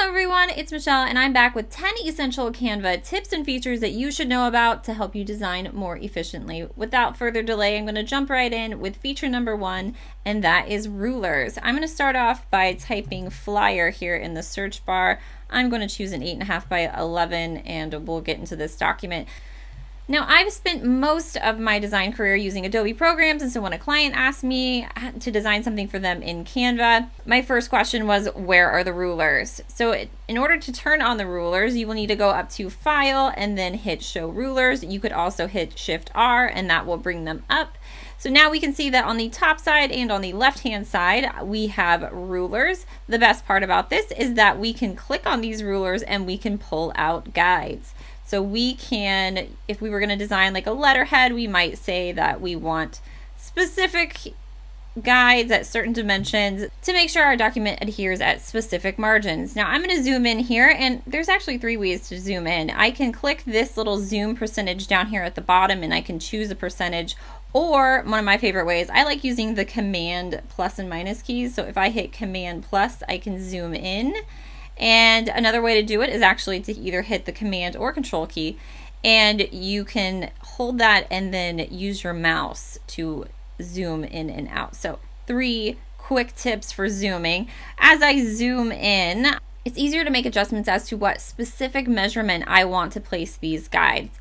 Hello everyone, it's Michelle and I'm back with 10 essential Canva tips and features that you should know about to help you design more efficiently. Without further delay, I'm going to jump right in with feature number 1, and that is rulers. I'm going to start off by typing flyer here in the search bar. I'm going to choose an 8.5 by 11 and we'll get into this document. Now, I've spent most of my design career using Adobe programs, and so when a client asked me to design something for them in Canva, my first question was, where are the rulers? So in order to turn on the rulers, you will need to go up to File and then hit Show Rulers. You could also hit Shift-R and that will bring them up. So now we can see that on the top side and on the left-hand side, we have rulers. The best part about this is that we can click on these rulers and we can pull out guides. So we can, if we were going to design like a letterhead, we might say that we want specific guides at certain dimensions to make sure our document adheres at specific margins. Now I'm going to zoom in here, and there's actually 3 ways to zoom in. I can click this little zoom percentage down here at the bottom and I can choose a percentage, or one of my favorite ways, I like using the Command plus and minus keys. So if I hit Command plus, I can zoom in. And another way to do it is actually to either hit the Command or Control key, and you can hold that and then use your mouse to zoom in and out. So 3 quick tips for zooming. As I zoom in, it's easier to make adjustments as to what specific measurement I want to place these guides.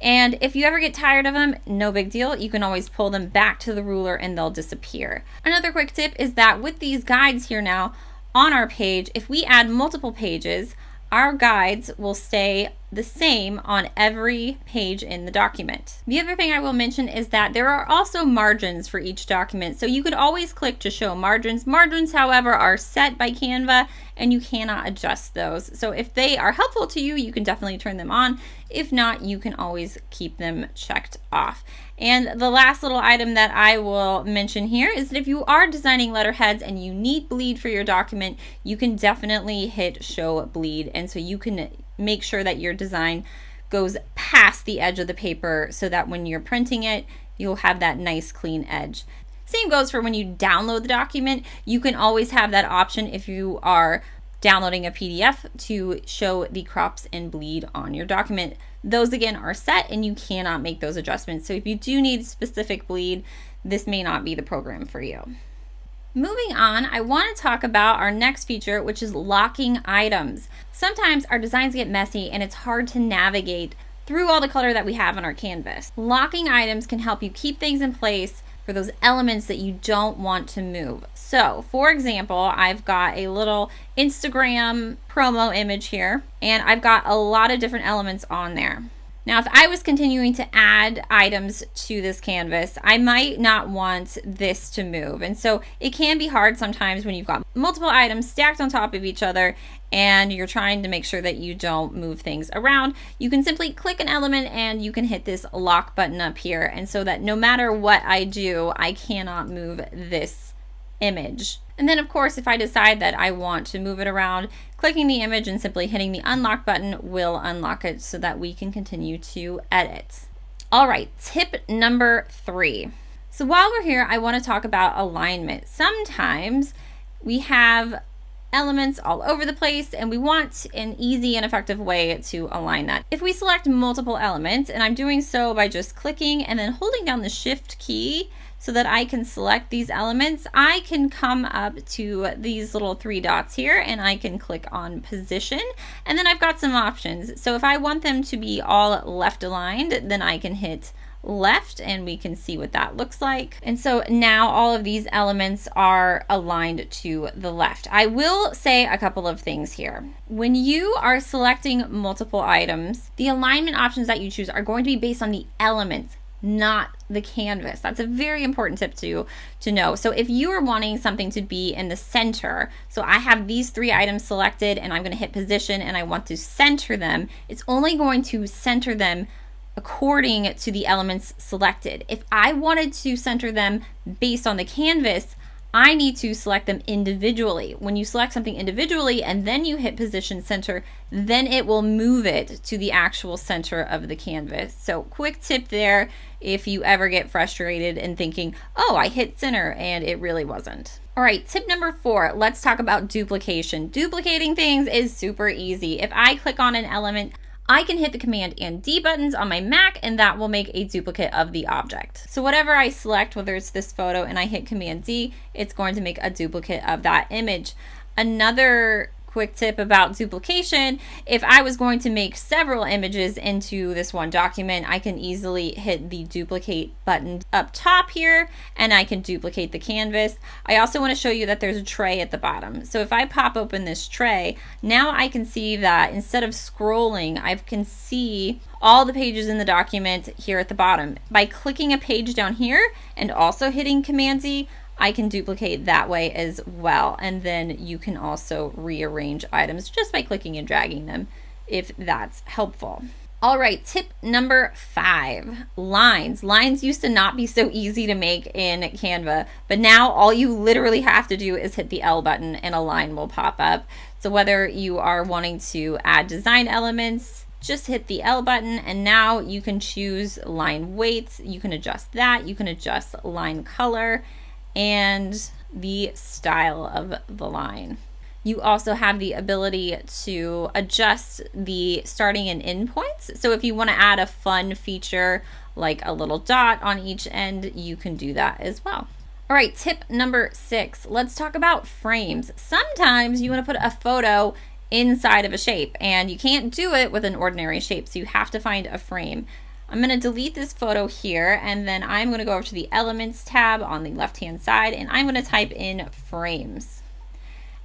And if you ever get tired of them, no big deal. You can always pull them back to the ruler and they'll disappear. Another quick tip is that with these guides here now, on our page, if we add multiple pages, our guides will stay the same on every page in the document. The other thing I will mention is that there are also margins for each document, so you could always click to show margins. Margins, however, are set by Canva and you cannot adjust those. So if they are helpful to you, you can definitely turn them on. If not, you can always keep them checked off. And the last little item that I will mention here is that if you are designing letterheads and you need bleed for your document, you can definitely hit show bleed. And so you can make sure that your design goes past the edge of the paper so that when you're printing it, you'll have that nice clean edge. Same goes for when you download the document. You can always have that option if you are downloading a PDF to show the crops and bleed on your document. Those again are set and you cannot make those adjustments. So if you do need specific bleed, this may not be the program for you. Moving on, I want to talk about our next feature, which is locking items. Sometimes our designs get messy and it's hard to navigate through all the color that we have on our canvas. Locking items can help you keep things in place for those elements that you don't want to move. So for example, I've got a little Instagram promo image here and I've got a lot of different elements on there. Now, if I was continuing to add items to this canvas, I might not want this to move. And so it can be hard sometimes when you've got multiple items stacked on top of each other and you're trying to make sure that you don't move things around. You can simply click an element and you can hit this lock button up here. And so that no matter what I do, I cannot move this image. And then of course, if I decide that I want to move it around, clicking the image and simply hitting the unlock button will unlock it so that we can continue to edit. All right, tip number 3. So while we're here, I want to talk about alignment. Sometimes we have elements all over the place and we want an easy and effective way to align that. If we select multiple elements, and I'm doing so by just clicking and then holding down the Shift key so that I can select these elements, I can come up to these little 3 dots here and I can click on position, and then I've got some options. So if I want them to be all left aligned, then I can hit left and we can see what that looks like. And so now all of these elements are aligned to the left. I will say a couple of things here. When you are selecting multiple items, the alignment options that you choose are going to be based on the elements, not the canvas. That's a very important tip to know. So if you are wanting something to be in the center, so I have these 3 items selected and I'm going to hit position and I want to center them, it's only going to center them according to the elements selected. If I wanted to center them based on the canvas, I need to select them individually. When you select something individually and then you hit position center, then it will move it to the actual center of the canvas. So quick tip there if you ever get frustrated and thinking, oh, I hit center and it really wasn't. All right, tip number 4, let's talk about duplication. Duplicating things is super easy. If I click on an element, I can hit the Command and D buttons on my Mac, and that will make a duplicate of the object. So whatever I select, whether it's this photo and I hit Command D, it's going to make a duplicate of that image. Another quick tip about duplication, if I was going to make several images into this one document, I can easily hit the duplicate button up top here and I can duplicate the canvas. I also want to show you that there's a tray at the bottom. So if I pop open this tray, now I can see that instead of scrolling, I can see all the pages in the document here at the bottom. By clicking a page down here and also hitting Command D, I can duplicate that way as well, and then you can also rearrange items just by clicking and dragging them if that's helpful. All right, tip number 5, lines. Lines used to not be so easy to make in Canva, but now all you literally have to do is hit the L button and a line will pop up. So whether you are wanting to add design elements, just hit the L button and now you can choose line weight, you can adjust that, you can adjust line color, and the style of the line. You also have the ability to adjust the starting and end points. So if you want to add a fun feature like a little dot on each end, you can do that as well. All right, tip number 6, let's talk about frames. Sometimes you want to put a photo inside of a shape and you can't do it with an ordinary shape, so you have to find a frame. I'm going to delete this photo here and then I'm going to go over to the Elements tab on the left hand side and I'm going to type in frames.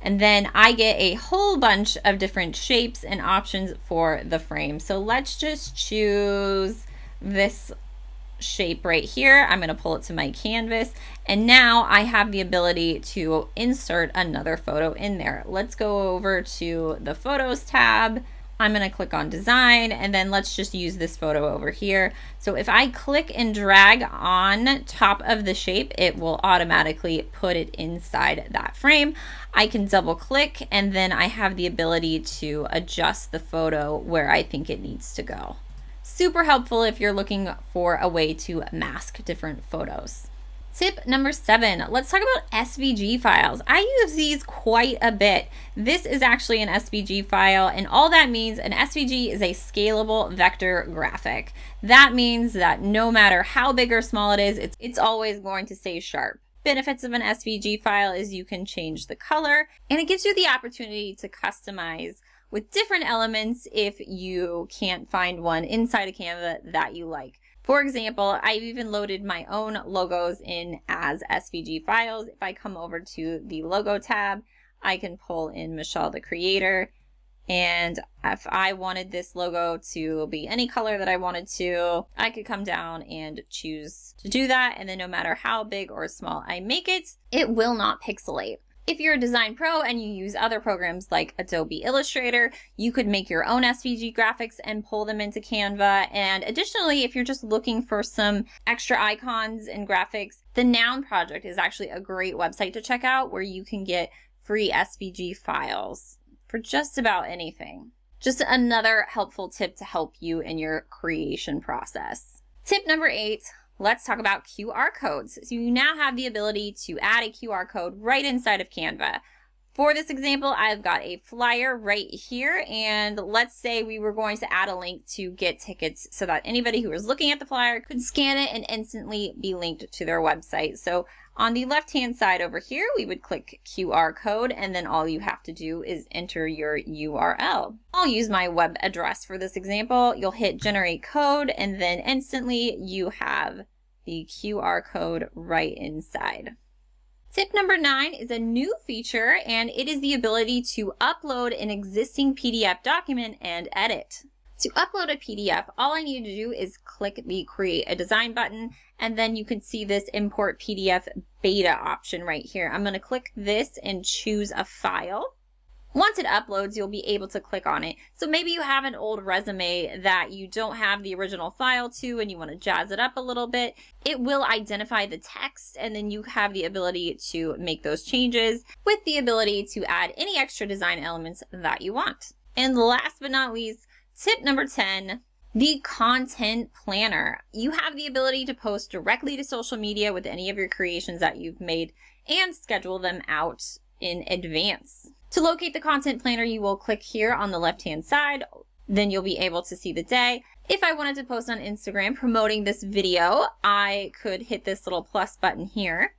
And then I get a whole bunch of different shapes and options for the frame. So let's just choose this shape right here. I'm going to pull it to my canvas and now I have the ability to insert another photo in there. Let's go over to the Photos tab. I'm going to click on design and then let's just use this photo over here. So if I click and drag on top of the shape, it will automatically put it inside that frame. I can double click and then I have the ability to adjust the photo where I think it needs to go. Super helpful if you're looking for a way to mask different photos. Tip number 7, let's talk about SVG files. I use these quite a bit. This is actually an SVG file, and all that means an SVG is a scalable vector graphic. That means that no matter how big or small it is, it's always going to stay sharp. Benefits of an SVG file is you can change the color, and it gives you the opportunity to customize with different elements if you can't find one inside of Canva that you like. For example, I've even loaded my own logos in as SVG files. If I come over to the logo tab, I can pull in Michelle the Creator. And if I wanted this logo to be any color that I wanted to, I could come down and choose to do that. And then no matter how big or small I make it, it will not pixelate. If you're a design pro and you use other programs like Adobe Illustrator, you could make your own SVG graphics and pull them into Canva. And additionally, if you're just looking for some extra icons and graphics, the Noun Project is actually a great website to check out where you can get free SVG files for just about anything. Just another helpful tip to help you in your creation process. Tip number 8. Let's talk about QR codes. So you now have the ability to add a QR code right inside of Canva. For this example, I've got a flyer right here, and let's say we were going to add a link to get tickets so that anybody who was looking at the flyer could scan it and instantly be linked to their website. So on the left-hand side over here, we would click QR code, and then all you have to do is enter your URL. I'll use my web address for this example. You'll hit generate code, and then instantly you have the QR code right inside. Tip number 9 is a new feature, and it is the ability to upload an existing PDF document and edit. To upload a PDF, all I need to do is click the Create a Design button, and then you can see this Import PDF Beta option right here. I'm going to click this and choose a file. Once it uploads, you'll be able to click on it. So maybe you have an old resume that you don't have the original file to and you want to jazz it up a little bit. It will identify the text, and then you have the ability to make those changes with the ability to add any extra design elements that you want. And last but not least, tip number 10, The content planner. You have the ability to post directly to social media with any of your creations that you've made and schedule them out in advance. To locate the content planner, you will click here on the left-hand side. Then you'll be able to see the day. If I wanted to post on Instagram promoting this video, I could hit this little plus button here,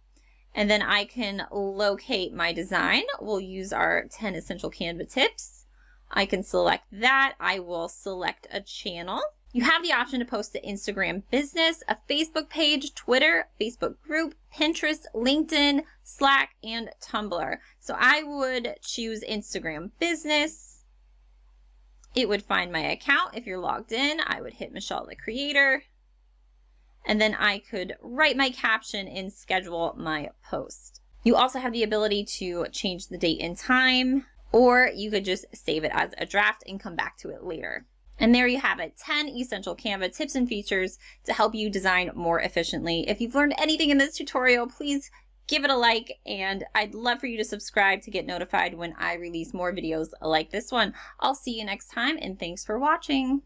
and then I can locate my design. We'll use our 10 essential Canva tips. I can select that. I will select a channel. You have the option to post to Instagram business, a Facebook page, Twitter, Facebook group, Pinterest, LinkedIn, Slack, and Tumblr. So I would choose Instagram business. It would find my account. If you're logged in, I would hit Michelle the Creator. And then I could write my caption and schedule my post. You also have the ability to change the date and time, or you could just save it as a draft and come back to it later. And there you have it, 10 essential Canva tips and features to help you design more efficiently. If you've learned anything in this tutorial, please give it a like, and I'd love for you to subscribe to get notified when I release more videos like this one. I'll see you next time, and thanks for watching.